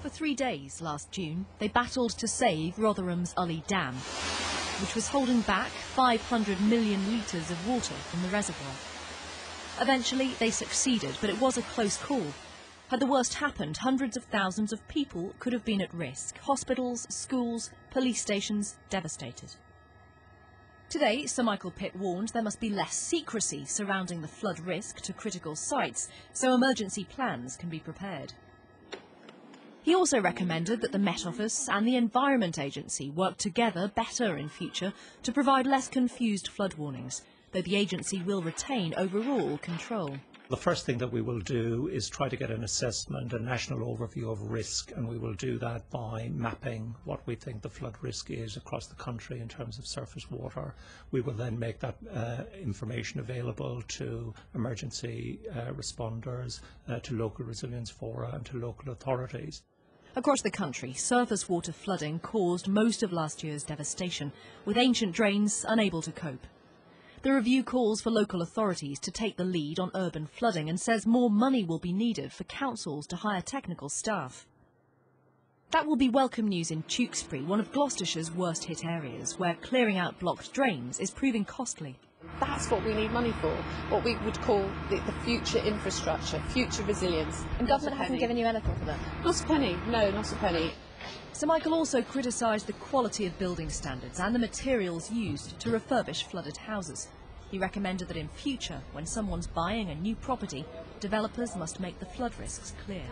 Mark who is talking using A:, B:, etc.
A: For 3 days last June, they battled to save Rotherham's Ully Dam, which was holding back 500 million litres of water from the reservoir. Eventually, they succeeded, but it was a close call. Had the worst happened, hundreds of thousands of people could have been at risk. Hospitals, schools, police stations devastated. Today, Sir Michael Pitt warned there must be less secrecy surrounding the flood risk to critical sites, so emergency plans can be prepared. He also recommended that the Met Office and the Environment Agency work together better in future to provide less confused flood warnings, though the agency will retain overall control.
B: The first thing that we will do is try to get an assessment, a national overview of risk, and we will do that by mapping what we think the flood risk is across the country in terms of surface water. We will then make that information available to emergency responders, to local resilience fora and to local authorities.
A: Across the country, surface water flooding caused most of last year's devastation, with ancient drains unable to cope. The review calls for local authorities to take the lead on urban flooding and says more money will be needed for councils to hire technical staff. That will be welcome news in Tewkesbury, one of Gloucestershire's worst hit areas, where clearing out blocked drains is proving costly.
C: That's what we need money for, what we would call the future infrastructure, future resilience.
A: And government hasn't given you anything for that?
C: Not a penny, no, not a penny.
A: Sir Michael also criticised the quality of building standards and the materials used to refurbish flooded houses. He recommended that in future, when someone's buying a new property, developers must make the flood risks clear.